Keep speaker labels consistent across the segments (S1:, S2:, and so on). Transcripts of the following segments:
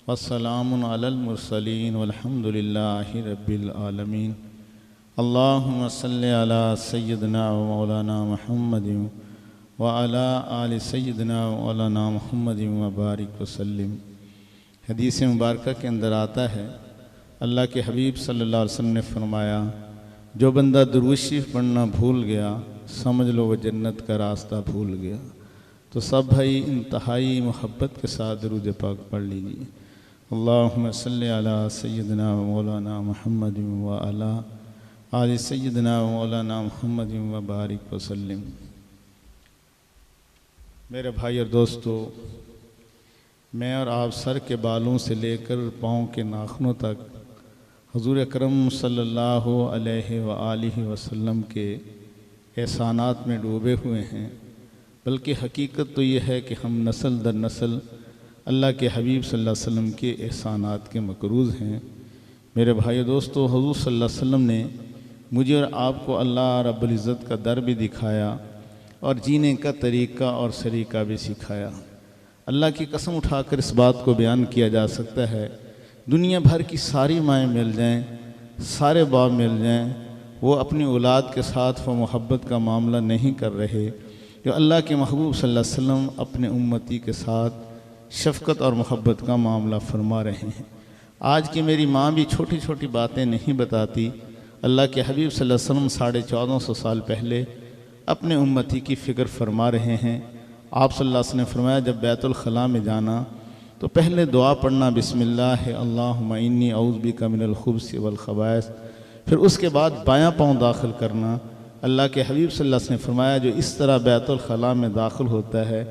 S1: वस्सलामुन अलल मुरसलीन वल्हम्दुलिल्लाहि रब्बिल आलमीन। अल्लाहुम्मा सल्लि अला सय्यिदना व मौलाना मुहम्मदिन व अला आलि सय्यिदना व मौलाना मुहम्मदिन व बारिक वसल्लिम। हदीस मुबारक के अंदर आता है, अल्लाह के हबीब सल्लल्लाहु अलैहि वसल्लम ने फरमाया, जो बंदा दुरूद शरीफ पढ़ना भूल गया समझ लो वह जन्नत का रास्ता भूल गया। तो सब भाई इंतहाई मोहब्बत के साथ दुरूद पाक पढ़ लीजिए। अल्लाहुम्मा सल्लि अला सय्यिदना व मौलाना मुहम्मदिन व अला आलि सय्यिदना व मौलाना मुहम्मदिन व बारिक वसल्लिम। मेरे भाई और दोस्तों, मैं और आप सर के बालों से लेकर पाँव के नाखूनों तक हुज़ूर अकरम सल्लल्लाहु अलैहि व आलिहि वसल्लम के एहसानात में डूबे हुए हैं। बल्कि हकीकत तो ये है कि हम नस्ल दर नस्ल अल्लाह के हबीब सल्लल्लाहु अलैहि वसल्लम के एहसानात के मकरूज़ हैं। मेरे भाई दोस्तों, हुज़ूर सल्लल्लाहु अलैहि वसल्लम ने मुझे और आपको अल्लाह रब्बुल इज़्ज़त का दर भी दिखाया और जीने का तरीक़ा और सलीक़ा भी सिखाया। अल्लाह की कसम उठाकर इस बात को बयान किया जा सकता है, दुनिया भर की सारी माएँ मिल जाएँ, सारे बाप मिल जाएँ, वो अपनी औलाद के साथ वो मोहब्बत का मामला नहीं कर रहे जो अल्लाह के महबूब सल्लल्लाहु अलैहि वसल्लम अपने उम्मती के साथ शफ़क़त और मोहब्बत का मामला फरमा रहे हैं। आज की मेरी माँ भी छोटी छोटी बातें नहीं बताती। अल्लाह के हबीब सल्लल्लाहु अलैहि वसल्लम 1450 साल पहले अपने उम्मती की फ़िक्र फरमा रहे हैं। आप सल्लल्लाहु अलैहि वसल्लम ने फरमाया, जब बैतुल खला में जाना तो पहले दुआ पढ़ना, बिस्मिल्लाह अल्लाहुम्मा इन्नी औज़ु बिका मिनल खुब्सी वल खबाइस। फिर उसके बाद बायां पाँव दाखिल करना। अल्लाह के हबीब सल्लल्लाहु अलैहि वसल्लम ने फरमाया, जो इस तरह बैतुल खला में दाखिल होता है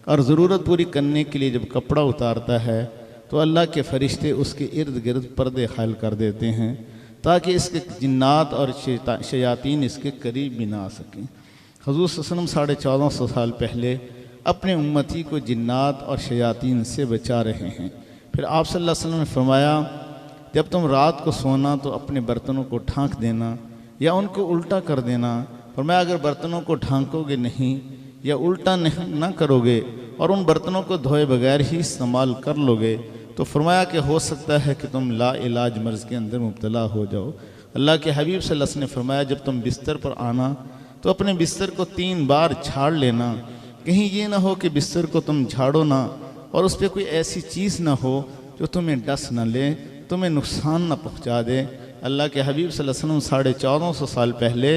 S1: और ज़रूरत पूरी करने के लिए जब कपड़ा उतारता है तो अल्लाह के फ़रिश्ते उसके इर्द गिर्द पर्दे खायल कर देते हैं ताकि इसके जिन्नात और शयातीन इसके करीब भी ना आ सकें। हुज़ूर सल्लल्लाहु अलैहि वसल्लम 1450 साल पहले अपने उम्मती को जिन्नात और शयातीन से बचा रहे हैं। फिर आप सल्लल्लाहु अलैहि वसल्लम ने फरमाया, जब तुम रात को सोना तो अपने बर्तनों को ढाँक देना या उनको उल्टा कर देना। फरमाया, अगर बर्तनों को ढाँकोगे नहीं या उल्टा नहीं ना करोगे और उन बर्तनों को धोए बगैर ही इस्तेमाल कर लोगे तो फरमाया कि हो सकता है कि तुम ला इलाज मर्ज़ के अंदर मुब्तला हो जाओ। अल्लाह के हबीब सल्लल्लाहु अलैहि वसल्लम ने फरमाया, जब तुम बिस्तर पर आना तो अपने बिस्तर को 3 बार झाड़ लेना। कहीं ये ना हो कि बिस्तर को तुम झाड़ो ना और उस पर कोई ऐसी चीज़ ना हो जो तुम्हें डस ना ले, तुम्हें नुकसान ना पहुँचा दे। अल्लाह के हबीब सल्लल्लाहु अलैहि वसल्लम 1450 साल पहले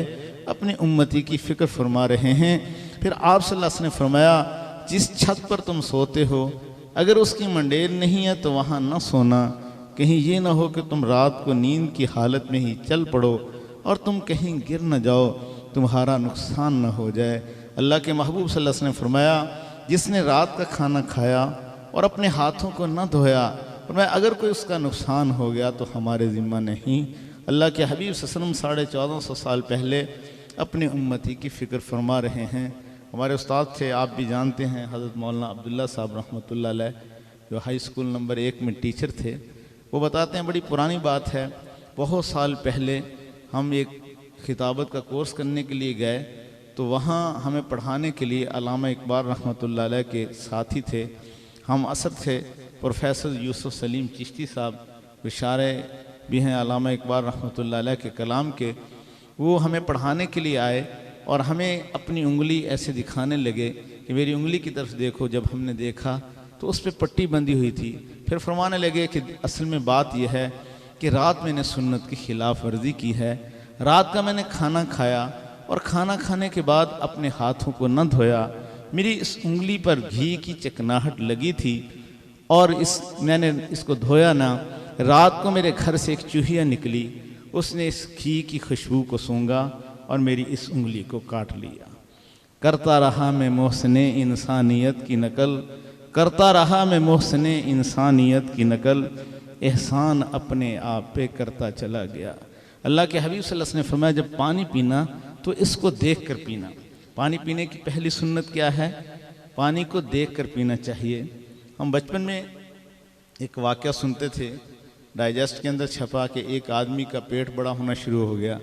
S1: अपनी उम्मती की फ़िक्र फरमा रहे हैं। फिर आप सल्लल्लाहु अलैहि वसल्लम ने फरमाया, जिस छत पर तुम सोते हो अगर उसकी मंडेर नहीं है तो वहाँ न सोना। कहीं ये ना हो कि तुम रात को नींद की हालत में ही चल पड़ो और तुम कहीं गिर न जाओ, तुम्हारा नुकसान न हो जाए। अल्लाह के महबूब सल्लल्लाहु अलैहि वसल्लम ने फरमाया, जिसने रात का खाना खाया और अपने हाथों को न धोया, फरमाया अगर कोई उसका नुकसान हो गया तो हमारे ज़िम्मा नहीं। अल्लाह के हबीब सल्लल्लाहु अलैहि वसल्लम 1450 साल पहले अपने उम्मती की फ़िक्र फरमा रहे हैं। हमारे उस्ताद थे, आप भी जानते हैं, हज़रत मौलाना अब्दुल्ला साहब रहमतुल्लाह अलैह, जो हाई स्कूल नंबर 1 में टीचर थे। वो बताते हैं, बड़ी पुरानी बात है, बहुत साल पहले हम एक खिताबत का कोर्स करने के लिए गए तो वहाँ हमें पढ़ाने के लिए अल्लामा इकबाल रहमतुल्लाह अलैह के साथी थे, हम असद थे, प्रोफेसर यूसुफ सलीम चिश्ती साहब, इशारे भी हैं अल्लामा इकबाल रहमतुल्लाह अलैह के कलाम के। वो हमें पढ़ाने के लिए आए और हमें अपनी उंगली ऐसे दिखाने लगे कि मेरी उंगली की तरफ देखो। जब हमने देखा तो उस पर पट्टी बंधी हुई थी। फिर फरमाने लगे कि असल में बात यह है कि रात मैंने सुन्नत की खिलाफ वर्जी की है, रात का मैंने खाना खाया और खाना खाने के बाद अपने हाथों को न धोया, मेरी इस उंगली पर घी की चिकनाहट लगी थी और मैंने इसको धोया ना। रात को मेरे घर से एक चूहिया निकली, उसने इस घी की खुशबू को सूंघा और मेरी इस उंगली को काट लिया। करता रहा मैं मोहसने इंसानियत की नकल, करता रहा मैं मोहसने इंसानियत की नकल, एहसान अपने आप पे करता चला गया। अल्लाह के हबीब सल्लल्लाहु अलैहि वसल्लम ने फरमाया, जब पानी पीना तो इसको देख कर पीना। पानी पीने की पहली सुन्नत क्या है? पानी को देख कर पीना चाहिए। हम बचपन में एक वाक़या सुनते थे, डाइजेस्ट के अंदर छपा कि एक आदमी का पेट बड़ा होना शुरू हो गया।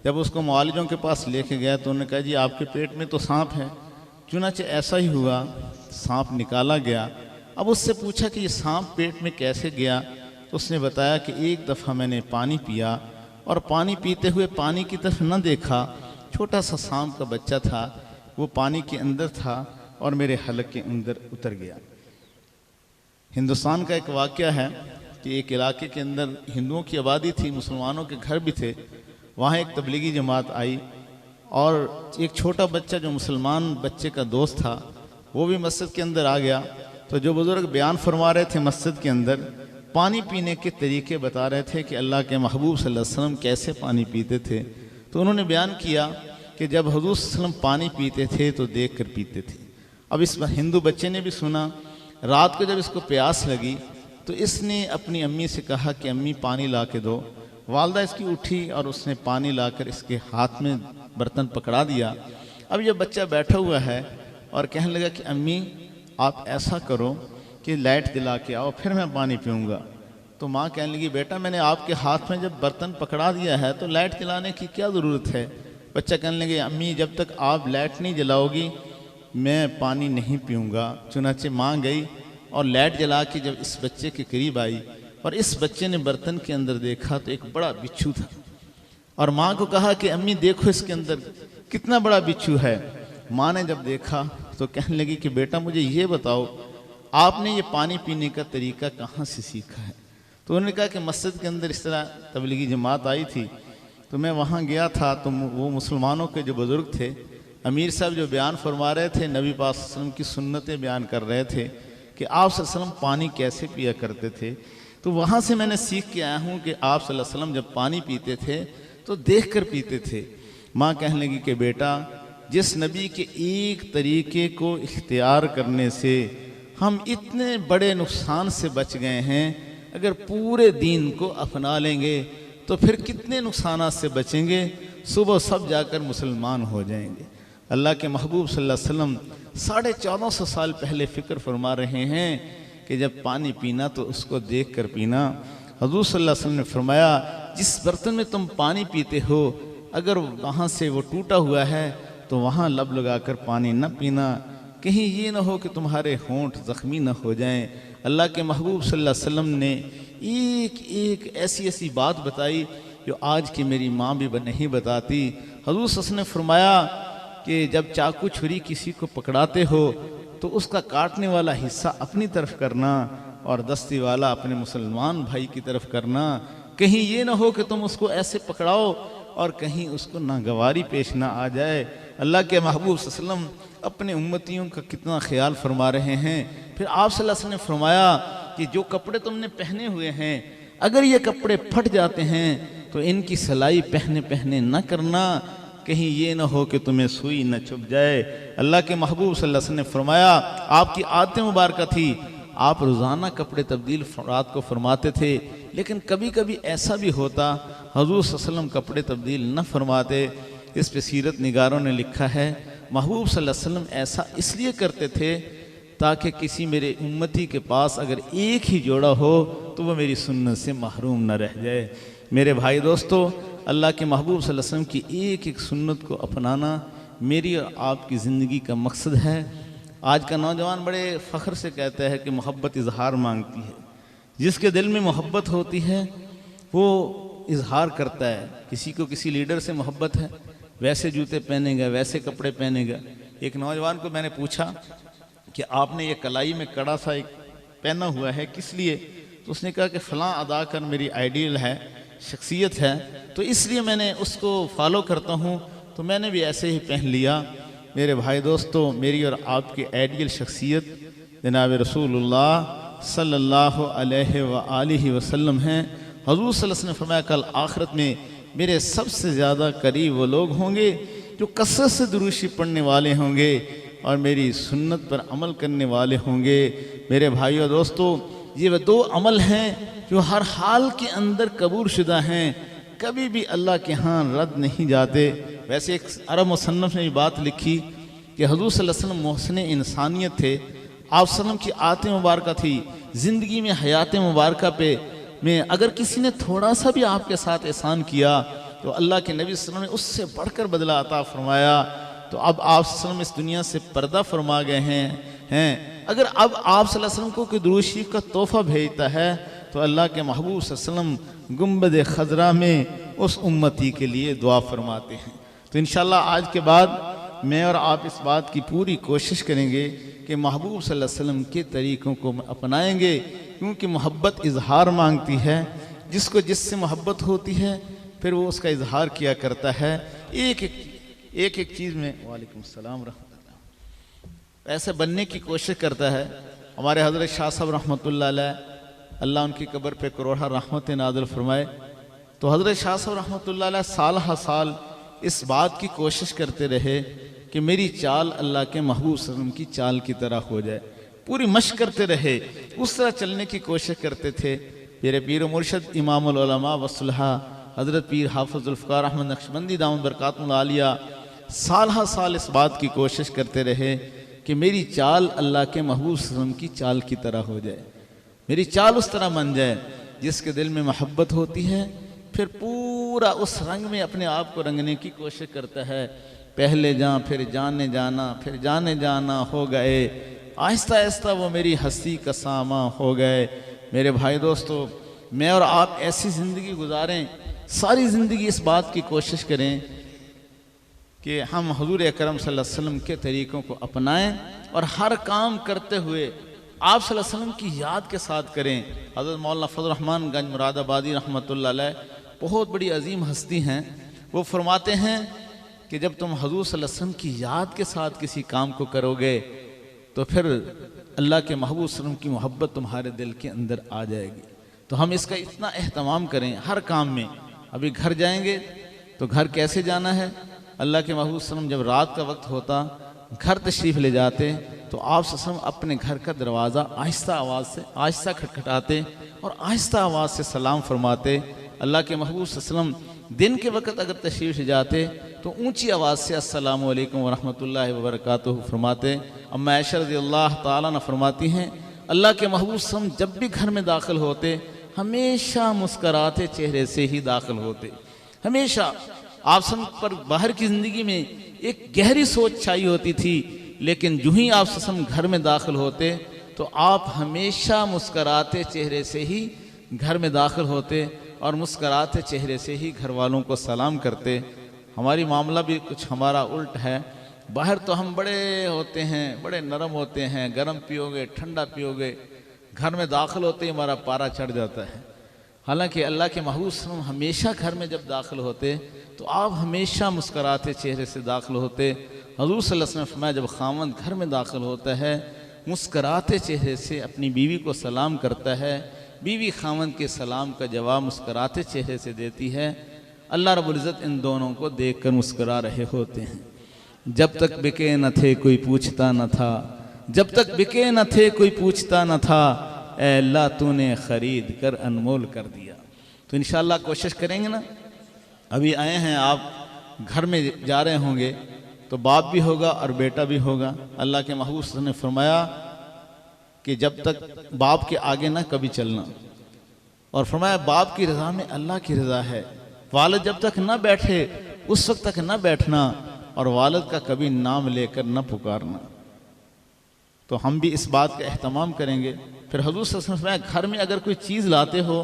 S1: जब उसको मुआलिजों के पास लेके गया तो उन्होंने कहा, जी आपके पेट में तो सांप है। चुनाचे ऐसा ही हुआ, सांप निकाला गया अब उससे पूछा कि ये सांप पेट में कैसे गया, तो उसने बताया कि एक दफ़ा मैंने पानी पिया और पानी पीते हुए पानी की तरफ न देखा, छोटा सा सांप का बच्चा था, वो पानी के अंदर था और मेरे हलक के अंदर उतर गया। हिंदुस्तान का एक वाक़या है कि एक इलाके के अंदर हिंदुओं की आबादी थी, मुसलमानों के घर भी थे। वहाँ एक तबलीगी जमात आई और एक छोटा बच्चा जो मुसलमान बच्चे का दोस्त था वो भी मस्जिद के अंदर आ गया। तो जो बुज़ुर्ग बयान फरमा रहे थे मस्जिद के अंदर, पानी पीने के तरीके बता रहे थे कि अल्लाह के महबूब सल्लल्लाहु अलैहि वसल्लम कैसे पानी पीते थे। तो उन्होंने बयान किया कि जब हुज़ूर सल्लल्लाहु अलैहि वसल्लम पानी पीते थे तो देख कर पीते थे। अब इस हिंदू बच्चे ने भी सुना। रात को जब इसको प्यास लगी तो इसने अपनी अम्मी से कहा कि अम्मी पानी ला के दो। वालदा इसकी उठी और उसने पानी लाकर इसके हाथ में बर्तन पकड़ा दिया। अब यह बच्चा बैठा हुआ है और कहने लगा कि अम्मी आप ऐसा करो कि लाइट दिला के आओ, फिर मैं पानी पीऊँगा। तो माँ कहने लगी बेटा मैंने आपके हाथ में जब बर्तन पकड़ा दिया है तो लाइट जलाने की क्या ज़रूरत है। बच्चा कहने लगे अम्मी जब तक आप लाइट नहीं जलाओगी मैं पानी नहीं पीऊँगा। चुनाचे माँ गई और लाइट जला के जब इस बच्चे के करीब आई और इस बच्चे ने बर्तन के अंदर देखा तो एक बड़ा बिच्छू था और माँ को कहा कि अम्मी देखो इसके अंदर कितना बड़ा बिच्छू है। माँ ने जब देखा तो कहने लगी कि बेटा मुझे ये बताओ आपने ये पानी पीने का तरीका कहाँ से सीखा है। तो उन्होंने कहा कि मस्जिद के अंदर इस तरह तबलीगी जमात आई थी तो मैं वहाँ गया था तो वो मुसलमानों के जो बुज़ुर्ग थे, अमीर साहब जो बयान फरमा रहे थे, नबी पाक सल्लल्लाहु अलैहि वसल्लम की सुन्नतें बयान कर रहे थे कि आप सल्लल्लाहु अलैहि वसल्लम पानी कैसे पिया करते थे। तो वहाँ से मैंने सीख के आया हूँ कि आप सल्लल्लाहु अलैहि वसल्लम जब पानी पीते थे तो देख कर पीते थे। माँ कहने लगी कि बेटा जिस नबी के एक तरीके को इख्तियार करने से हम इतने बड़े नुकसान से बच गए हैं, अगर पूरे दीन को अपना लेंगे तो फिर कितने नुकसानात से बचेंगे, सुबह सब जाकर मुसलमान हो जाएंगे। अल्लाह के महबूब सल्लल्लाहु अलैहि वसल्लम 1450 साल पहले फ़िक्र फरमा रहे हैं कि जब पानी पीना तो उसको देख कर पीना। हुज़ूर सल्लल्लाहु अलैहि वसल्लम ने फरमाया जिस बर्तन में तुम पानी पीते हो अगर वहाँ से वो टूटा हुआ है तो वहाँ लब लगाकर पानी न पीना, कहीं ये ना हो कि तुम्हारे होंठ ज़ख्मी न हो जाएं। अल्लाह के महबूब सल्लल्लाहु अलैहि वसल्लम ने एक एक ऐसी ऐसी बात बताई जो आज की मेरी माँ भी नहीं बताती। हुज़ूर सल्लल्लाहु अलैहि वसल्लम ने फरमाया कि जब चाकू छुरी किसी को पकड़ाते हो तो उसका काटने वाला हिस्सा अपनी तरफ करना और दस्ती वाला अपने मुसलमान भाई की तरफ करना, कहीं ये ना हो कि तुम उसको ऐसे पकड़ाओ और कहीं उसको नागवारी पेश ना आ जाए। अल्लाह के महबूब सल्लल्लाहु अलैहि वसल्लम अपने उम्मतियों का कितना ख्याल फरमा रहे हैं। फिर आप सल्लल्लाहु अलैहि वसल्लम ने फरमाया कि जो कपड़े तुमने पहने हुए हैं अगर ये कपड़े फट जाते हैं तो इनकी सिलाई पहने पहने न करना, कहीं ये ना हो कि तुम्हें सुई न चुभ जाए। अल्लाह के महबूब सल्लल्लाहु अलैहि वसल्लम ने फरमाया आपकी आदत मुबारक थी आप रोज़ाना कपड़े तब्दील रात को फरमाते थे, लेकिन कभी कभी ऐसा भी होता हुज़ूर सल्लल्लाहु अलैहि वसल्लम कपड़े तब्दील न फरमाते। इस पे सीरत निगारों ने लिखा है महबूब सल्लल्लाहु अलैहि वसल्लम ऐसा इसलिए करते थे ताकि किसी मेरे उम्मती के पास अगर एक ही जोड़ा हो तो वह मेरी सुन्नत से महरूम न रह जाए। मेरे भाई दोस्तों, अल्लाह के महबूब सल्लल्लाहु अलैहि वसल्लम की एक एक सुन्नत को अपनाना मेरी और आपकी ज़िंदगी का मकसद है। आज का नौजवान बड़े फ़ख्र से कहता है कि मोहब्बत इजहार मांगती है। जिसके दिल में मोहब्बत होती है वो इजहार करता है। किसी को किसी लीडर से मोहब्बत है, वैसे जूते पहनेगा, वैसे कपड़े पहनेगा। एक नौजवान को मैंने पूछा कि आपने ये कलाई में कड़ा सा एक पहना हुआ है किस लिए, तो उसने कहा कि फ़लाँ अदाकार मेरी आइडियल है, शख्सियत है, तो इसलिए मैंने उसको फॉलो करता हूँ, तो मैंने भी ऐसे ही पहन लिया। मेरे भाई दोस्तों, मेरी और आपकी आइडियल शख्सियत जनाब रसूलुल्लाह सल्लल्लाहु अलैहि वसल्लम हैं। हुज़ूर सल्लल्लाहु अलैहि वसल्लम ने फरमाया कल आखिरत में मेरे सबसे ज़्यादा करीब वो लोग होंगे जो कसरत से दुरूशी पढ़ने वाले होंगे और मेरी सुन्नत पर अमल करने वाले होंगे। मेरे भाइयों दोस्तों, ये वह दो अमल हैं जो हर हाल के अंदर कबूल शुदा हैं, कभी भी अल्लाह के यहाँ रद्द नहीं जाते। वैसे एक अरब मुसन्नफ़ ने ये बात लिखी कि हुज़ूर सल्लल्लाहु अलैहि वसल्लम मोहसिन इंसानियत थे। आप सल्लम की आयत मुबारक थी ज़िंदगी में, हयात मुबारक पे में अगर किसी ने थोड़ा सा भी आपके साथ एहसान किया तो अल्लाह के नबी सल्लल्लाहु अलैहि वसल्लम ने उससे बढ़कर बदला अता फरमाया। तो अब आप सल्लम इस दुनिया से पर्दा फरमा गए हैं, अगर अब आप सल्लल्लाहु अलैहि वसल्लम को कोई दुरूद शरीफ का तोहफा भेजता है तो अल्लाह के महबूब सल्लल्लाहु अलैहि वसल्लम गुंबद खजरा में उस उम्मती के लिए दुआ फरमाते हैं। तो इंशाअल्लाह आज के बाद मैं और आप इस बात की पूरी कोशिश करेंगे कि महबूब सल्लल्लाहु अलैहि वसल्लम के तरीक़ों को अपनाएंगे, क्योंकि मोहब्बत इजहार मांगती है। जिसको जिससे मोहब्बत होती है फिर वो उसका इजहार किया करता है। एक एक चीज़ में वालेकुम सलाम रहमतुल्लाह ऐसे बनने की कोशिश करता है। हमारे हज़रत शाह साहब रहमतुल्लाह अलैह, अल्लाह उनकी कब्र पे करोड़ा रहमत नाज़िल फरमाए। तो हज़रत शाह साहब रहमतुल्लाह अलैह साल हर साल इस बात की कोशिश करते रहे कि मेरी चाल अल्लाह के महबूब सल्लल्लाहु अलैहि वसल्लम की चाल की तरह हो जाए। पूरी मशक़ करते रहे, उस तरह चलने की कोशिश करते थे। मेरे पीर मुर्शद इमामुल उलमा वसलहा हज़रत पीर हाफ़िज़ ज़ुल्फ़िकार अहमद नक्शबंदी दामद बरकातुहुल आलिया साल हर साल इस बात की कोशिश करते रहे कि मेरी चाल अल्लाह के महबूब सल्लल्लाहु अलैहि वसल्लम की चाल की तरह हो जाए, मेरी चाल उस तरह बन जाए। जिसके दिल में मोहब्बत होती है फिर पूरा उस रंग में अपने आप को रंगने की कोशिश करता है। पहले जान फिर जाने जाना, फिर जाने जाना हो गए, आहिस्ता आहिस्ता वो मेरी हस्ती का सामा हो गए। मेरे भाई दोस्तों, मैं और आप ऐसी ज़िंदगी गुजारें, सारी ज़िंदगी इस बात की कोशिश करें कि हम हुज़ूर अकरम सल्लल्लाहु अलैहि वसल्लम के तरीक़ों को अपनाएं और हर काम करते हुए आप सल्लल्लाहु अलैहि वसल्लम की याद के साथ करें। हज़रत मौलाना फज़ल रहमान गंज मुरादाबादी रहमतुल्लाह अलैह बहुत बड़ी अजीम हस्ती हैं। वो फरमाते हैं कि जब तुम हुज़ूर सल्लल्लाहु अलैहि वसल्लम की याद के साथ किसी काम को करोगे तो फिर अल्लाह के महबूब सल्लल्लाहु अलैहि वसल्लम की मोहब्बत तुम्हारे दिल के अंदर आ जाएगी। तो हम इसका इतना एहतमाम करें हर काम में। अभी घर जाएंगे तो घर कैसे जाना है, अल्लाह के महबूब सल्लल्लाहु अलैहि वसल्लम जब रात का वक्त होता घर तशरीफ़ ले जाते तो आप सल्लल्लाहु अलैहि वसल्लम अपने घर का दरवाज़ा आहिस्ता आवाज़ से आहिस्ता खटखटाते और आहिस्ता आवाज़ से सलाम फरमाते। अल्लाह के महबूब सल्लल्लाहु अलैहि वसल्लम दिन के वक्त अगर तशरीफ़ ले जाते तो ऊंची आवाज़ से अस्सलामु अलैकुम व रहमतुल्लाहि व बरकातुहू फरमाते। अम्मा आयशा रज़ियल्लाहु ताला अन्हा फरमाती हैं अल्लाह के महबूब सल्लल्लाहु अलैहि वसल्लम जब भी घर में दाखिल होते हमेशा मुस्कराते चेहरे से ही दाखिल होते। हमेशा आप सब पर बाहर की ज़िंदगी में एक गहरी सोच छाई होती थी, लेकिन जो ही आप सब घर में दाखिल होते तो आप हमेशा मुस्कराते चेहरे से ही घर में दाखिल होते और मुस्कराते चेहरे से ही घर वालों को सलाम करते। हमारी मामला भी कुछ हमारा उल्ट है। बाहर तो हम बड़े होते हैं, बड़े नरम होते हैं, गर्म पियोगे ठंडा पियोगे, घर में दाखिल होते ही हमारा पारा चढ़ जाता है। हालांकि अल्लाह के महबूब सल्लल्लाहु अलैहि वसल्लम हमेशा घर में जब दाखिल होते तो आप हमेशा मुस्कराते चेहरे से दाखिल होते। हुज़ूर सल्लल्लाहु अलैहि वसल्लम फरमाया जब खामन घर में दाखिल होता है मुस्कराते चेहरे से अपनी बीवी को सलाम करता है, बीवी खामन के सलाम का जवाब मुस्कराते चेहरे से देती है। अल्लाह रब्बुल इज़्ज़त इन दोनों को देख कर मुस्करा रहे होते हैं। जब तक बिके न थे कोई पूछता न था, जब तक बिके न थे कोई पूछता न था, ऐ अल्लाह तूने ख़रीद कर अनमोल कर दिया। तो इंशाअल्लाह कोशिश करेंगे ना। अभी आए हैं आप घर में जा रहे होंगे तो बाप भी होगा और बेटा भी होगा। अल्लाह के महबूब सल्लल्लाहु अलैहि वसल्लम ने फरमाया कि जब तक बाप के आगे ना कभी चलना, और फरमाया बाप की रज़ा में अल्लाह की रज़ा है। वालिद जब तक ना बैठे उस वक्त तक ना बैठना और वालिद का कभी नाम लेकर न पुकारना। तो हम भी इस बात का एहतमाम करेंगे। फिर हुज़ूर सल्लल्लाहु अलैहि वसल्लम घर में अगर कोई चीज़ लाते हो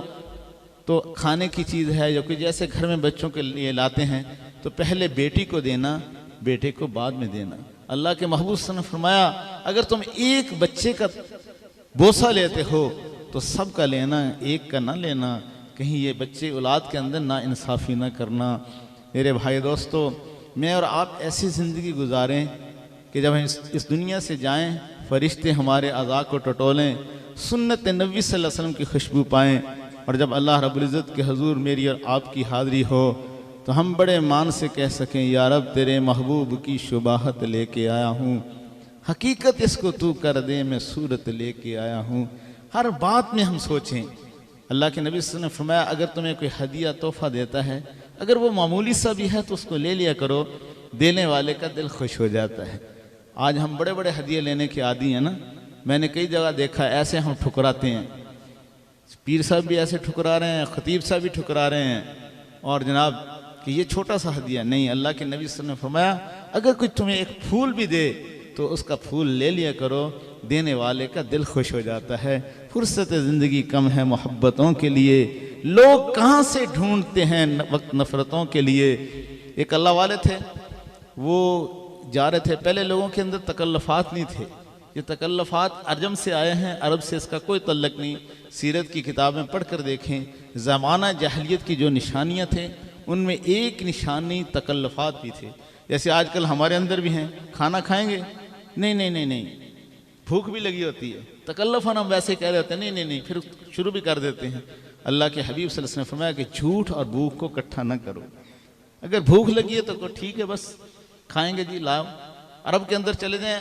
S1: तो खाने की चीज़ है या कोई जैसे घर में बच्चों के लिए लाते हैं तो पहले बेटी को देना, बेटे को बाद में देना। अल्लाह के महबूब सल्लल्लाहु अलैहि वसल्लम ने फरमाया अगर तुम एक बच्चे का बोसा लेते हो तो सब का लेना, एक का ना लेना। कहीं ये बच्चे औलाद के अंदर ना इंसाफ़ी ना करना। मेरे भाई दोस्तों, मैं और आप ऐसी ज़िंदगी गुजारें कि जब हम इस दुनिया से जाएं फरिश्ते हमारे अज़ा को टटोलें, सुन्नत नबी सल्लल्लाहु अलैहि वसल्लम की खुशबू पाएँ, और जब अल्लाह रब्बुल इज़्ज़त के हुज़ूर मेरी और आपकी हाज़िरी हो तो हम बड़े मान से कह सकें या रब तेरे महबूब की शुबाहत लेके आया हूँ, हकीकत इसको तू कर दे मैं सूरत लेके आया हूँ। हर बात में हम सोचें। अल्लाह के नबी सल्लल्लाहु अलैहि वसल्लम ने फरमाया अगर तुम्हें कोई हदिया तोहफ़ा देता है, अगर वो मामूली सा भी है तो उसको ले लिया करो, देने वाले का दिल खुश हो जाता है। आज हम बड़े बड़े हदिये लेने के आदी हैं ना। मैंने कई जगह देखा ऐसे हम ठुकराते हैं, पीर साहब भी ऐसे ठुकरा रहे हैं, ख़तीब साहब भी ठुकरा रहे हैं, और जनाब कि ये छोटा सा हदिया नहीं। अल्लाह के नबी सल्लल्लाहु अलैहि वसल्लम ने फरमाया अगर कोई तुम्हें एक फूल भी दे तो उसका फूल ले लिया करो, देने वाले का दिल खुश हो जाता है। फुर्सत ज़िंदगी कम है मोहब्बतों के लिए, लोग कहाँ से ढूंढते हैं वक्त नफ़रतों के लिए। एक अल्लाह वाले थे, वो जा रहे थे, पहले लोगों के अंदर तकल्लुफ़ात नहीं थे, ये तकल्लुफ़ात अरजम से आए हैं, अरब से इसका कोई तल्लक नहीं। सीरत की किताबें पढ़ कर देखें, ज़माना जाहिलियत की जो निशानियाँ थे उनमें एक निशानी तकल्लुफ़ात भी थे। जैसे आजकल हमारे अंदर भी हैं, खाना खाएंगे, नहीं नहीं नहीं नहीं, भूख भी लगी होती है, तकल्लुफ़न हम वैसे कह रहे होते हैं, नहीं नहीं नहीं, फिर शुरू भी कर देते हैं। अल्लाह के हबीब सल्लल्लाहु अलैहि वसल्लम ने फरमाया कि झूठ और भूख को इकट्ठा न करो। अगर भूख लगी है तो ठीक है, बस खाएंगे जी, लाओ। अरब के अंदर चले जाएं,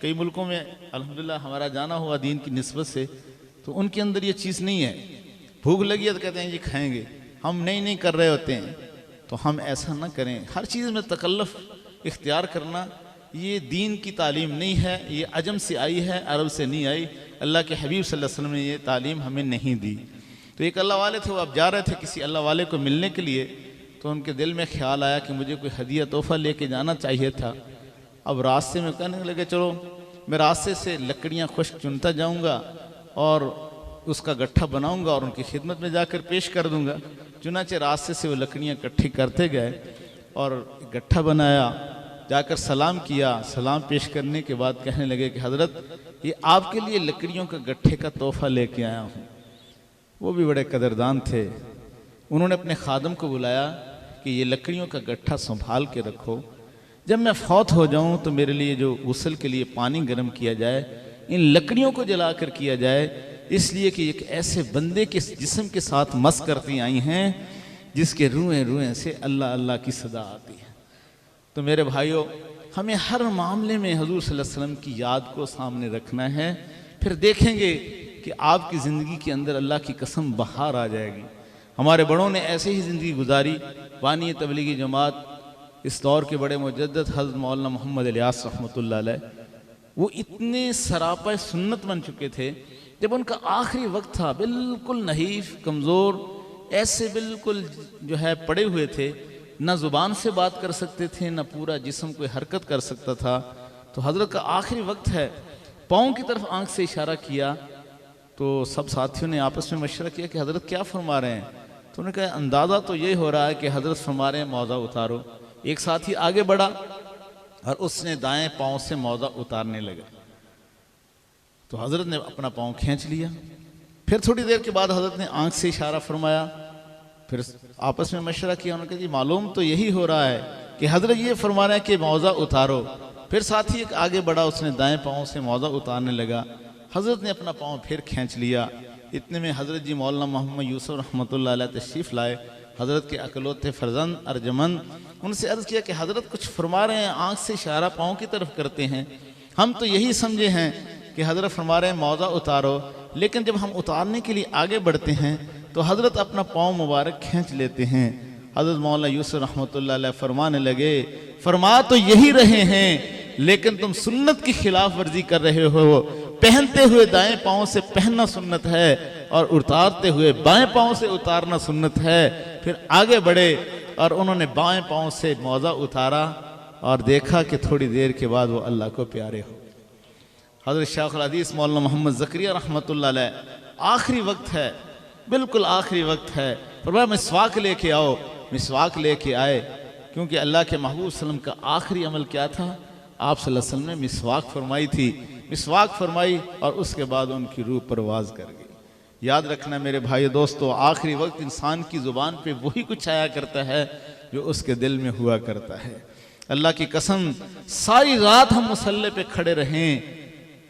S1: कई मुल्कों में अल्हम्दुलिल्लाह हमारा जाना हुआ दीन की निस्बत से, तो उनके अंदर ये चीज़ नहीं है। भूख लगी है तो कहते हैं जी खाएंगे, हम नहीं कर रहे होते हैं। तो हम ऐसा ना करें, हर चीज़ में तकल्लुफ़ इख्तियार करना ये दीन की तालीम नहीं है, ये अजम से आई है, अरब से नहीं आई। अल्लाह के हबीब सल्लल्लाहु अलैहि वसल्लम ने ये तालीम हमें नहीं दी। तो एक अल्लाह वाले थे, वो अब जा रहे थे किसी अल्लाह वाले को मिलने के लिए, तो उनके दिल में ख्याल आया कि मुझे कोई हदिया तोहफ़ा लेके जाना चाहिए था। अब रास्ते में कहने लगे चलो मैं रास्ते से लकड़ियाँ खुश्क चुनता जाऊँगा और उसका गट्ठा बनाऊँगा और उनकी खिदमत में जाकर पेश कर दूँगा। चुनाचे रास्ते से वो लकड़ियाँ इकट्ठी करते गए और गट्ठा बनाया, जाकर सलाम किया। सलाम पेश करने के बाद कहने लगे कि हज़रत ये आपके लिए लकड़ियों का गट्ठे का तोहफ़ा लेके आया हूँ। वो भी बड़े कदरदान थे, उन्होंने अपने खादम को बुलाया कि ये लकड़ियों का गट्ठा संभाल के रखो, जब मैं फौत हो जाऊं तो मेरे लिए जो गुस्ल के लिए पानी गर्म किया जाए इन लकड़ियों को जलाकर किया जाए, इसलिए कि एक ऐसे बंदे के जिस्म के साथ मस करती आई हैं जिसके रुएं रुएं से अल्लाह अल्लाह की सदा आती है। तो मेरे भाइयों, हमें हर मामले में हजूर सल्लल्लाहु अलैहि वसल्लम की याद को सामने रखना है, फिर देखेंगे कि आपकी ज़िंदगी के अंदर अल्लाह की कसम बहार आ जाएगी। हमारे बड़ों ने ऐसे ही ज़िंदगी गुजारी। बानी तबलीगी जमात इस दौर के बड़े मुजद्दिद हज़रत मौलाना मोहम्मद इलियास रहमतुल्लाह अलैह, वो इतने सरापा सुन्नत बन चुके थे, जब उनका आखिरी वक्त था, बिल्कुल नहीफ कमज़ोर, ऐसे बिल्कुल जो है पड़े हुए थे, ना ज़ुबान से बात कर सकते थे, ना पूरा जिस्म कोई हरकत कर सकता था। तो हज़रत का आखिरी वक्त है, पाँव की तरफ आंख से इशारा किया। तो सब साथियों ने आपस में मशवरा किया कि हज़रत क्या फरमा रहे हैं। तो उन्होंने कहा अंदाज़ा तो ये हो रहा है कि हज़रत फरमा रहे हैं मौज़ा उतारो। एक साथी आगे बढ़ा और उसने दाएं पाँव से मौज़ा उतारने लगा, तो हज़रत ने अपना पाँव खींच लिया। फिर थोड़ी देर के बाद हज़रत ने आंख से इशारा फरमाया, फिर आपस में मशवरा किया। उन्होंने कहा जी मालूम तो यही हो रहा है कि हज़रत ये फरमा रहे हैं कि मौज़ा उतारो। फिर साथी एक आगे बढ़ा, उसने दाएं पाँव से मौज़ा उतारने लगा, हज़रत ने अपना पाँव फिर खींच लिया। इतने में हज़रत जी मौलाना मोहम्मद यूसुफ रहमतुल्लाह अलैह तशरीफ़ लाए, हज़रत के अकलौते फर्जंद अर्जमंद। उनसे अर्ज़ किया कि हज़रत कुछ फरमा रहे हैं, आँख से इशारा पाँव की तरफ करते हैं, हम तो यही समझे हैं कि हज़रत फरमा रहे हैं मौज़ा उतारो, लेकिन जब हम उतारने के लिए आगे बढ़ते हैं तो हज़रत अपना पाँव मुबारक खींच लेते हैं। हज़रत मौलाना यूसुफ रहमतुल्लाह अलैह फरमाने लगे, फरमा तो यही रहे हैं, लेकिन तुम सुन्नत की खिलाफ वर्जी कर रहे हो। पहनते हुए दाएं पाँव से पहनना सुन्नत है और उतारते हुए बाएं पाँव से उतारना सुन्नत है। फिर आगे बढ़े और उन्होंने बाएं पाँव से मौज़ा उतारा और देखा कि थोड़ी देर के बाद वो अल्लाह को प्यारे हो। हज़रत शेखुल हदीस मौलाना मोहम्मद ज़करिया रहमतुल्लाह अलैह, आखिरी वक्त है, बिल्कुल आखिरी वक्त है, फरमाया मिसवाक लेके आओ। मिसवाक लेके आए, क्योंकि अल्लाह के महबूब सल्लम का आखिरी अमल क्या था, आप सल्लल्लाहु अलैहि वसल्लम ने मिसवाक फरमाई थी। मिसवाक फरमाई और उसके बाद उनकी रूह परवाज कर गई। याद रखना मेरे भाई दोस्तों, आखिरी वक्त इंसान की ज़ुबान पे वही कुछ आया करता है जो उसके दिल में हुआ करता है। अल्लाह की कसम, सारी रात हम मुसल्ले पे खड़े रहें,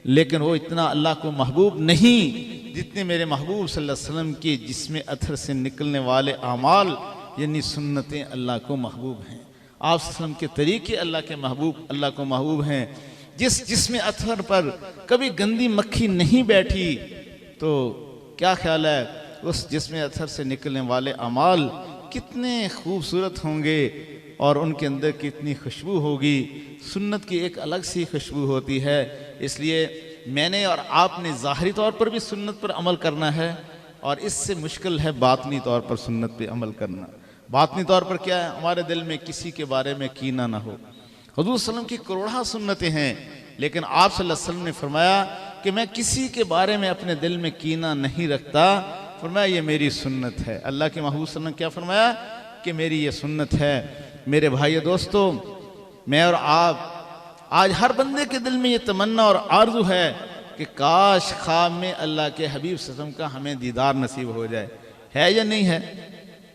S1: लेकिन वो इतना अल्लाह को महबूब नहीं जितने मेरे महबूब सल्लल्लाहु अलैहि वसल्लम के जिस्म अथर से निकलने वाले आमाल यानी सुन्नतें अल्लाह को महबूब हैं। आप वसल्लम के तरीके अल्लाह के महबूब अल्लाह को महबूब हैं। जिसमें अथर पर कभी गंदी मक्खी नहीं बैठी, तो क्या ख्याल है उस जिस्म अथर से निकलने वाले अमाल कितने खूबसूरत होंगे और उनके अंदर कितनी खुशबू होगी। सुन्नत की एक अलग सी खुशबू होती है। इसलिए मैंने और आपने ज़ाहरी तौर पर भी सुन्नत पर अमल करना है, और इससे मुश्किल है बातनी तौर पर सुन्नत पे अमल करना। बातनी तौर पर क्या है, हमारे दिल में किसी के बारे में कीना ना हो। हुज़ूर सल्लल्लाहु अलैहि वसल्लम की करोड़ा सुन्नतें हैं, लेकिन आप सल्लल्लाहु अलैहि वसल्लम ने फरमाया कि मैं किसी के बारे में अपने दिल में कीना नहीं रखता। फरमाया ये मेरी सुन्नत है। अल्लाह के महबूब सल्लल्लाहु अलैहि वसल्लम ने क्या फरमाया कि मेरी ये सुन्नत है। मेरे भाई दोस्तों, मैं और आप, आज हर बंदे के दिल में ये तमन्ना और आरज़ू है कि काश ख्वाब में अल्लाह के हबीब सल्लल्लाहु अलैहि वसल्लम का हमें दीदार नसीब हो जाए। है या नहीं है?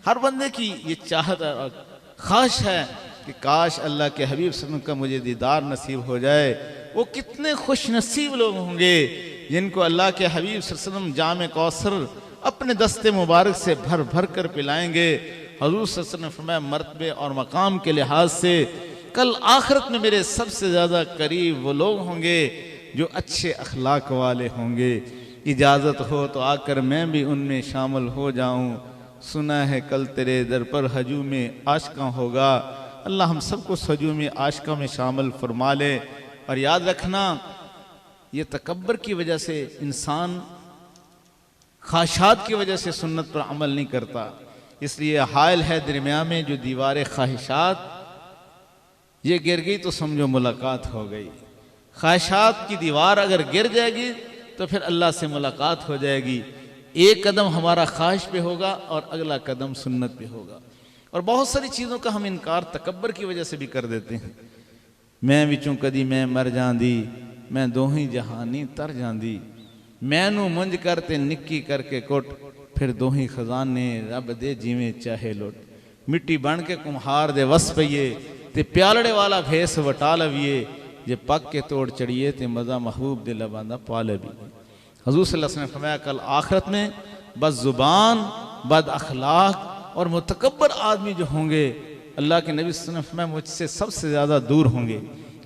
S1: हर बंदे की ये चाहत और ख्वाहिश है कि काश अल्लाह के हबीब सल्लल्लाहु अलैहि वसल्लम का मुझे दीदार नसीब हो जाए। वो कितने खुश नसीब लोग होंगे जिनको अल्लाह के हबीब सल्लल्लाहु अलैहि वसल्लम जाम कौसर अपने दस्ते मुबारक से भर भर कर पिलाएंगे। हुजूर सल्लल्लाहु अलैहि वसल्लम ने फरमाया मर्तबे और मकाम के लिहाज से कल आखिरत में मेरे सबसे ज़्यादा करीब वो लोग होंगे जो अच्छे अखलाक वाले होंगे। इजाज़त हो तो आकर मैं भी उनमें शामिल हो जाऊं। सुना है कल तेरे दर पर हजूम आशिका होगा। अल्लाह हम सबको हजूम आशिका में शामिल फरमा ले। और याद रखना, ये तकब्बर की वजह से इंसान ख्वाहिशात की वजह से सुन्नत पर अमल नहीं करता। इसलिए हायल है दरमिया में जो दीवार ख्वाहिशात, ये गिर गई तो समझो मुलाकात हो गई। ख्वाहिशात की दीवार अगर गिर जाएगी तो फिर अल्लाह से मुलाकात हो जाएगी। एक कदम हमारा ख्वाहिश पे होगा और अगला कदम सुन्नत पे होगा। और बहुत सारी चीज़ों का हम इनकार तकब्बर की वजह से भी कर देते हैं। मैं विचों कदी मैं मर जांदी, मैं दोही जहानी तर जांदी, मैनू मुंज करते निक्की करके कोट, फिर दोही खजाने रब दे जिमें चाहे लोट। मिट्टी बन के कुम्हार दे वस पईए ते प्यालड़े वाला भेस वटा लविए, जे पक के तोड़ चढ़िए ते मज़ा महबूब दिल बांधा पाले भी। हुजूर सल्लल्लाहु अलैहि वसल्लम ने फरमाया कल आखिरत में बद ज़ुबान, बद अखलाक और मुतकब्बर आदमी जो होंगे, अल्लाह के नबी सल्लल्लाहु अलैहि वसल्लम फरमाया मुझसे सबसे ज़्यादा दूर होंगे।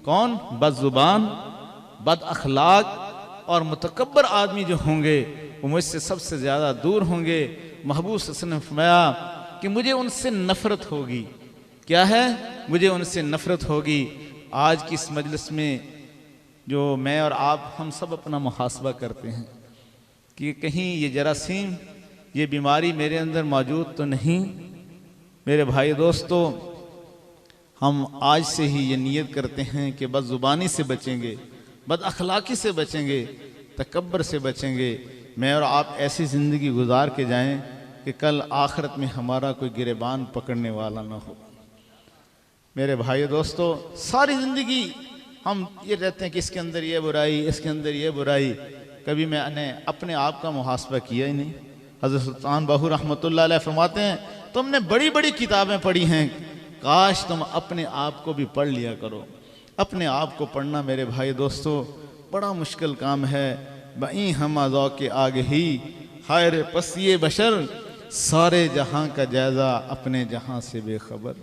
S1: कौन? बद ज़ुबान, बद अखलाक और मुतकब्बर आदमी जो होंगे वो मुझसे सबसे ज़्यादा दूर होंगे। महबूब सल्लल्लाहु अलैहि वसल्लम ने फरमाया कि मुझे उनसे नफ़रत होगी। क्या है? मुझे उनसे नफ़रत होगी। आज की इस मजलिस में जो मैं और आप हम सब अपना मुहासबा करते हैं कि कहीं ये जरासीम, ये बीमारी मेरे अंदर मौजूद तो नहीं। मेरे भाई दोस्तों, हम आज से ही ये नियत करते हैं कि बद ज़ुबानी से बचेंगे, बद अखलाकी से बचेंगे, तकब्बर से बचेंगे। मैं और आप ऐसी ज़िंदगी गुजार के जाएं कि कल आखिरत में हमारा कोई गिरेबान पकड़ने वाला ना हो। मेरे भाई दोस्तों, सारी ज़िंदगी हम ये रहते हैं कि इसके अंदर ये बुराई, इसके अंदर ये बुराई। कभी मैंने अपने आप का मुहासबा किया ही नहीं। हज़रत सुल्तान बाहू रहमतुल्लाह अलैह फरमाते हैं तुमने बड़ी बड़ी किताबें पढ़ी हैं, काश तुम अपने आप को भी पढ़ लिया करो। अपने आप को पढ़ना मेरे भाई दोस्तों बड़ा मुश्किल काम है। बई हम के आगे ही हायर पसिए बशर, सारे जहां का जायज़ा अपने जहां से बेखबर।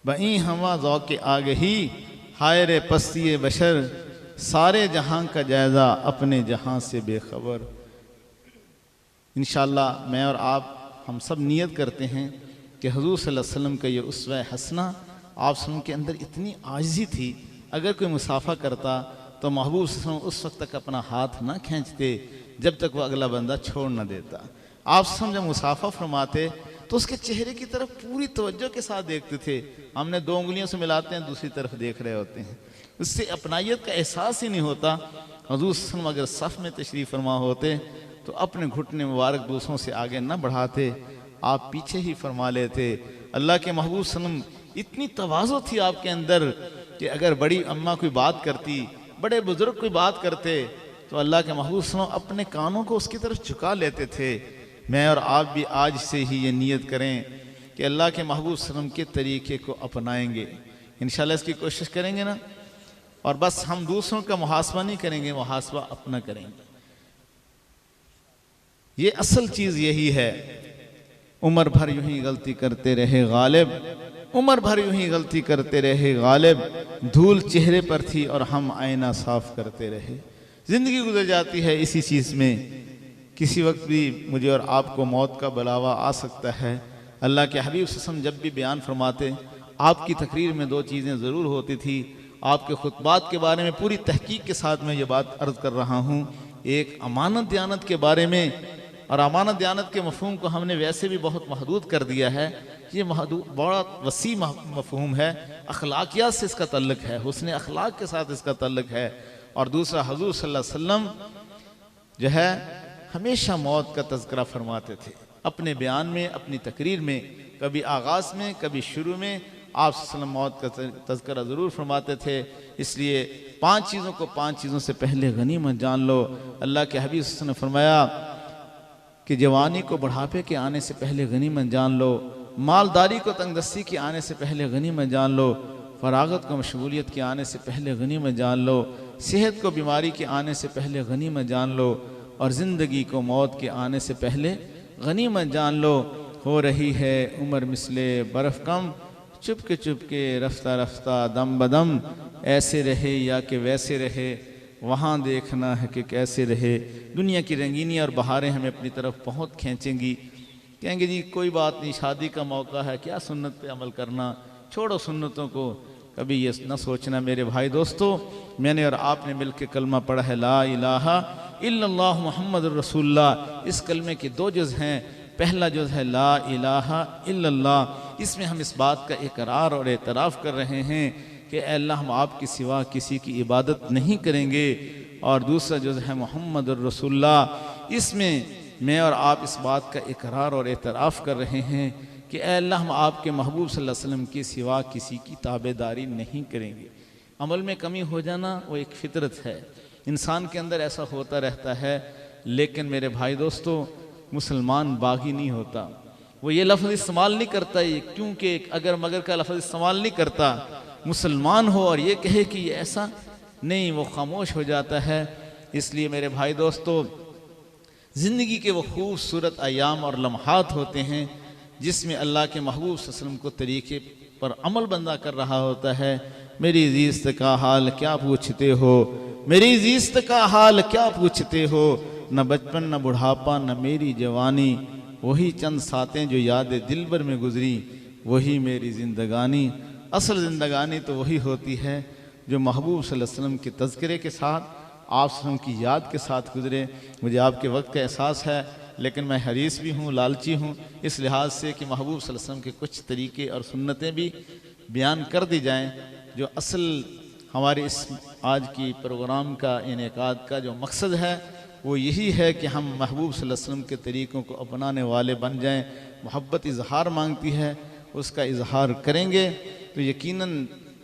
S1: बई हमा के आगे ही हायर पसिए बशर, सारे जहां का जायज़ा अपने जहां से बेखबर। इंशाअल्लाह मैं और आप हम सब नियत करते हैं कि हुज़ूर सल्लल्लाहु अलैहि वसल्लम का ये उसवा हसना, आप सब के अंदर इतनी आजिज़ी थी, अगर कोई मुसाफा करता तो महबूब सल्लल्लाहु अलैहि वसल्लम उस वक्त तक अपना हाथ ना खींचते जब तक वह अगला बंदा छोड़ ना देता। आप सब जब मुसाफा फरमाते तो उसके चेहरे की तरफ पूरी तवज्जो के साथ देखते थे। हमने दो उंगलियों से मिलाते हैं, दूसरी तरफ देख रहे होते हैं, उससे अपनाइयत का एहसास ही नहीं होता। हुज़ूर सल्लल्लाहु अलैहि वसल्लम अगर सफ़ में तशरीफ़ फरमा होते तो अपने घुटने मुबारक दूसरों से आगे न बढ़ाते, आप पीछे ही फरमा लेते। अल्लाह के महबूब सल्लल्लाहु अलैहि वसल्लम इतनी तवाज़ु थी आपके अंदर कि अगर बड़ी अम्मा कोई बात करती, बड़े बुजुर्ग कोई बात करते तो अल्लाह के महबूब सल्लल्लाहु अलैहि वसल्लम अपने कानों को उसकी तरफ झुका लेते थे। मैं और आप भी आज से ही ये नियत करें कि अल्लाह के महबूब सल्लल्लाहु अलैहि वसल्लम के तरीक़े को अपनाएंगे। इंशाअल्लाह इसकी कोशिश करेंगे ना। और बस हम दूसरों का मुहासबा नहीं करेंगे, मुहासबा अपना करेंगे। ये असल चीज़ यही है। उम्र भर यूं ही गलती करते रहे गालिब, उम्र भर यूं ही गलती करते रहे गालिब, धूल चेहरे पर थी और हम आईना साफ करते रहे। ज़िंदगी गुजर जाती है इसी चीज़ में। किसी वक्त भी मुझे और आपको मौत का बुलावा आ सकता है। अल्लाह के हबीब सल्लल्लाहु अलैहि वसल्लम जब भी बयान फरमाते, आपकी तकरीर में दो चीज़ें ज़रूर होती थी। आपके खुतबात के बारे में पूरी तहकीक के साथ मैं ये बात अर्ज़ कर रहा हूँ। एक अमानत दयानत के बारे में, और अमानत दयानत के मफ़हूम को हमने वैसे भी बहुत महदूद कर दिया है। ये बड़ा वसी मफ़हूम है। अखलाकियात से इसका तल्लुक़ है, हुस्न अखलाक के साथ इसका तल्लुक़ है। और दूसरा, हुजूर सल्लल्लाहु अलैहि वसल्लम जो है हमेशा मौत का तज़किरा फरमाते थे अपने बयान में, अपनी तकरीर में, कभी आगाज़ में, कभी शुरू में आप सल्लल्लाहु अलैहि वसल्लम मौत का तज़किरा ज़रूर फरमाते थे। इसलिए 5 चीज़ों को 5 चीज़ों से पहले गनीमत जान लो। अल्लाह के हबीब सल्लल्लाहु अलैहि वसल्लम ने फरमाया कि जवानी को बुढ़ापे के आने से पहले गनीमत जान लो, मालदारी को तंगदस्ती के आने से पहले गनीमत जान लो, फरागत को मशगूलियत के आने से पहले गनीमत जान लो, सेहत को बीमारी के आने से पहले गनीमत जान लो, और ज़िंदगी को मौत के आने से पहले गनीमत जान लो। हो रही है उम्र मिसले बर्फ़ कम, चुपके रफ्ता रफ्ता दम बदम, ऐसे रहे या कि वैसे रहे, वहाँ देखना है कि कैसे रहे। दुनिया की रंगीनी और बहारें हमें अपनी तरफ बहुत खींचेंगी, कहेंगे जी कोई बात नहीं, शादी का मौका है, क्या सुन्नत पे अमल करना, छोड़ो सुन्नतों को। कभी ये न सोचना मेरे भाई दोस्तों, मैंने और आपने मिल के कलमा पढ़ा है ला इलाहा इल्लल्लाह मुहम्मदुर रसूलुल्लाह। इस कलमे के 2 जुज़ हैं। पहला जुज़ है ला इलाहा इल्लल्लाह, इसमें हम इस बात का इकरार और एतराफ़ कर रहे हैं कि अल्लाह हम आपके सिवा किसी की इबादत नहीं करेंगे। और दूसरा जुज़ है मुहम्मदुर रसूलुल्लाह, इसमें मैं और आप इस बात का इकरार और एतराफ़ कर रहे हैं कि अल्लाह हम आपके महबूब सल्लल्लाहु अलैहि वसल्लम के सिवा किसी की ताबेदारी नहीं करेंगे। अमल में कमी हो जाना वो एक फितरत है, इंसान के अंदर ऐसा होता रहता है। लेकिन मेरे भाई दोस्तों, मुसलमान बागी नहीं होता, वो ये लफ्ज़ इस्तेमाल नहीं करता, ये क्योंकि अगर मगर का लफ्ज़ इस्तेमाल नहीं करता। मुसलमान हो और ये कहे कि ये ऐसा नहीं, वो खामोश हो जाता है। इसलिए मेरे भाई दोस्तों, ज़िंदगी के वो खूबसूरत अयाम और लम्हात होते हैं जिसमें अल्लाह के महबूब सल्लल्लाहु अलैहि वसल्लम को तरीके पर अमल बंदा कर रहा होता है। मेरी ज़ीस्त का हाल क्या पूछते हो, मेरी ज़ीस्त का हाल क्या पूछते हो, न बचपन न बुढ़ापा न मेरी जवानी, वही चंद सातें जो याद दिल भर में गुजरी, वही मेरी ज़िंदगानी। असल ज़िंदगानी तो वही होती है जो महबूब सल्लल्लाहु अलैहि वसल्लम के तज़किरे के साथ, आप सल्लल्लाहु अलैहि वसल्लम की याद के साथ गुजरे। मुझे आपके वक्त का एहसास है, लेकिन मैं हरीस भी हूँ, लालची हूँ, इस लिहाज से कि महबूब सल्लल्लाहु अलैहि वसल्लम के कुछ तरीके और सुन्नतें भी बयान कर दी जाएँ। जो असल हमारे इस आज की प्रोग्राम का इनेकाद का जो मकसद है वो यही है कि हम महबूब सल्लल्लाहु अलैहि वसल्लम के तरीक़ों को अपनाने वाले बन जाएं। मोहब्बत इजहार मांगती है, उसका इजहार करेंगे तो यकीनन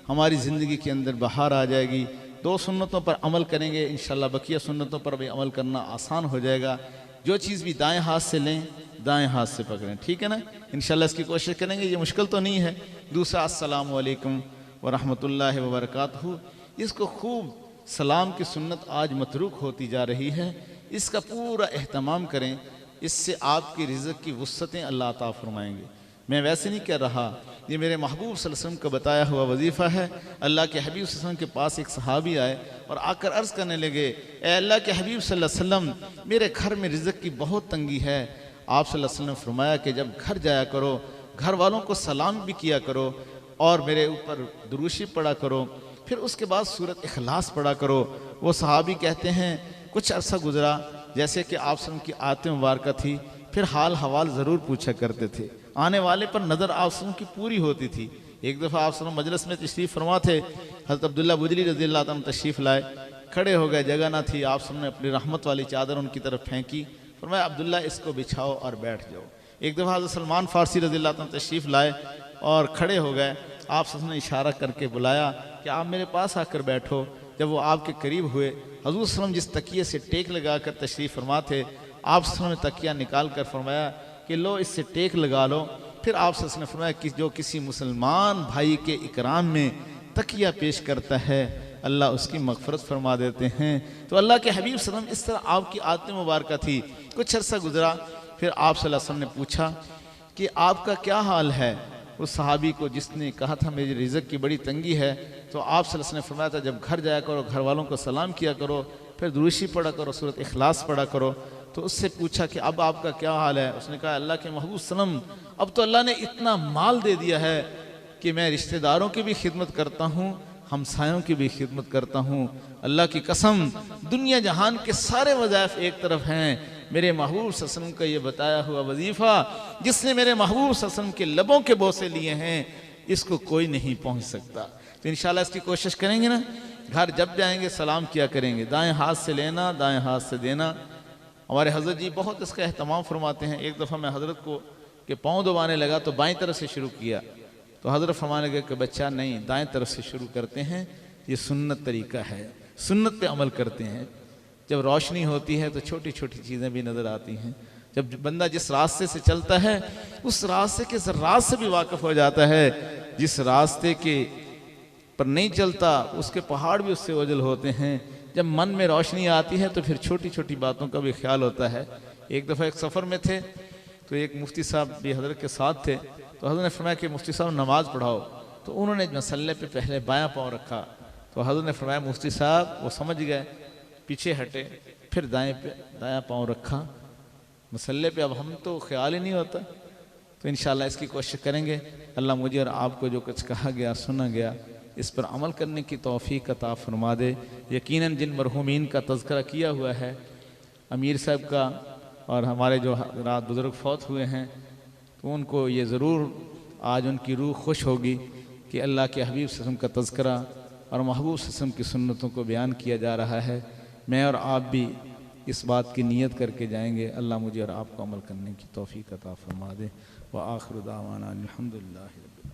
S1: हमारी ज़िंदगी के अंदर बहार आ जाएगी। 2 सुन्नतों पर अमल करेंगे इंशाल्लाह, बकिया सुन्नतों पर भी अमल करना आसान हो जाएगा। जो चीज़ भी दाएं हाथ से लें दाएं हाथ से पकड़ें, ठीक है ना। इंशाल्लाह इसकी कोशिश करेंगे, ये मुश्किल तो नहीं है। दूसरा, अस्सलामु अलैकुम व रहमतुल्लाहि व बरकातहू। इसको खूब, सलाम की सुन्नत आज मतरूक होती जा रही है, इसका पूरा एहतमाम करें, इससे आपकी रिज़्क़ की वुस्अतें अल्लाह अता फरमाएंगे। मैं वैसे नहीं कह रहा, ये मेरे महबूब सल्लल्लाहु अलैहि वसल्लम का बताया हुआ वजीफ़ा है। अल्लाह के हबीब सल्लल्लाहु अलैहि वसल्लम के पास एक सहाबी आए और आकर अर्ज़ करने लगे, ए अल्लाह के हबीब सल्लल्लाहु अलैहि वसल्लम, मेरे घर में रिज़्क़ की बहुत तंगी है। आप सल्लल्लाहु अलैहि वसल्लम ने फरमाया कि जब घर जाया करो, घर वालों को सलाम भी किया करो और मेरे ऊपर दुरूशी पढ़ा करो, फिर उसके बाद सूरत इखलास पढ़ा करो। वो सहाबी कहते हैं कुछ अरसा गुजरा, जैसे कि आप सल्लल्लाहु अलैहि वसल्लम की आयत मुबारक थी, फिर हाल हवाल ज़रूर पूछा करते थे, आने वाले पर नज़र आप सल्लल्लाहु अलैहि वसल्लम की पूरी होती थी। एक दफ़ा आप सल्लल्लाहु अलैहि वसल्लम मजलिस में तशरीफ़ फरमा थे, हज़रत अब्दुल्ला बुजली रज़ियल्लाहु अन्हु तशरीफ़ लाए, खड़े हो गए, जगह ना थी, आप सल्लल्लाहु अलैहि वसल्लम ने अपनी रहमत वाली चादर उनकी तरफ फेंकी, फरमाया अब्दुल्ला इसको बिछाओ और बैठ जाओ। एक दफ़ा हज़रत सलमान फ़ारसी रज़ियल्लाहु अन्हु तशरीफ़ लाए और खड़े हो गए, आप सल्लल्लाहु अलैहि वसल्लम ने इशारा करके बुलाया कि आप मेरे पास आकर बैठो। जब वो आपके करीब हुए, हज़ूर सल्लल्लाहु अलैहि वसल्लम जिस तकिए से टेक लगा कर तशरीफ़ फरमा थे, आप सल्लल्लाहु अलैहि वसल्लम ने तकिया निकाल कर फरमाया कि लो इससे टेक लगा लो। फिर आप सल्लल्लाहु अलैहि वसल्लम ने फरमाया कि जो किसी मुसलमान भाई के इकराम में तकिया पेश करता है, अल्लाह उसकी मग़फ़िरत फरमा देते हैं। तो अल्लाह के हबीब सल्लल्लाहु अलैहि वसल्लम, इस तरह आपकी आदत मुबारक थी। कुछ अर्सा गुजरा, फिर आप सल्लल्लाहु अलैहि वसल्लम ने पूछा कि आपका क्या हाल है। उस सहाबी को जिसने कहा था मेरी रिज़्क़ की बड़ी तंगी है, तो आप सल्लल्लाहु अलैहि वसल्लम ने फरमाया था जब घर जाया करो, घर वालों को सलाम किया करो, फिर दुरूशी पढ़ा करो, सूरत इखलास पढ़ा करो। तो उससे पूछा कि अब आपका क्या हाल है। उसने कहा अल्लाह के महबूब सल्लम, अब तो अल्लाह ने इतना माल दे दिया है कि मैं रिश्तेदारों की भी खिदमत करता हूँ, हमसायों की भी खिदमत करता हूँ। अल्लाह की कसम, दुनिया जहान के सारे वज़ाइफ एक तरफ हैं, मेरे महबूब सल्लल्लाहु अलैहि वसल्लम का ये बताया हुआ वजीफ़ा, जिसने मेरे महबूब सल्लल्लाहु अलैहि वसल्लम के लबों के बोसे लिए हैं, इसको कोई नहीं पहुँच सकता। तो इंशाल्लाह इसकी कोशिश करेंगे ना। घर जब जाएंगे सलाम किया करेंगे, दाएं हाथ से लेना दाएं हाथ से देना। हमारे हज़रत जी बहुत इसका एहतमाम फरमाते हैं। एक दफ़ा मैं हज़रत को के पाँव दबाने लगा तो बाईं तरफ से शुरू किया, तो हज़रत फरमाने लगे कि बच्चा नहीं, दाएं तरफ से शुरू करते हैं, ये सुन्नत तरीका है, सुन्नत पे अमल करते हैं। जब रोशनी होती है तो छोटी छोटी चीज़ें भी नज़र आती हैं। जब बंदा जिस रास्ते से चलता है उस रास्ते के ज़र्रात से भी वाकिफ़ हो जाता है। जिस रास्ते के पर नहीं चलता उसके पहाड़ भी उससे ओझल होते हैं। जब मन में रोशनी आती है तो फिर छोटी छोटी बातों का भी ख्याल होता है। एक दफ़ा एक सफ़र में थे तो एक मुफ्ती साहब भी हज़रत के साथ थे, तो हज़रत ने फरमाया कि मुफ्ती साहब नमाज़ पढ़ाओ। तो उन्होंने मसल्ले पे पहले बायां पाँव रखा, तो हज़रत ने फरमाया मुफ्ती साहब, वो समझ गए, पीछे हटे, फिर दायां पाँव रखा मसल्ले पे। अब हम तो ख्याल ही नहीं होता, तो इंशाअल्लाह इसकी कोशिश करेंगे। अल्लाह मुझे और आपको जो कुछ कहा गया सुना गया इस पर अमल करने की तौफीक अता फरमा दे। यकीनन जिन मरहूमीन का तज़किरा किया हुआ है, अमीर साहब का और हमारे जो रात बुज़ुर्ग फौत हुए हैं, तो उनको ये ज़रूर आज उनकी रूह खुश होगी कि अल्लाह के हबीब सल्लल्लाहु अलैहि वसल्लम का तज़किरा और महबूब सल्लल्लाहु अलैहि वसल्लम की सुन्नतों को बयान किया जा रहा है। मैं और आप भी इस बात की नीयत करके जाएंगे। अल्लाह मुझे और आपको अमल करने की तौफीक अता फरमा दे। व आखिर दावाना अल्हम्दुलिल्लाहि रब्बिल आलमीन।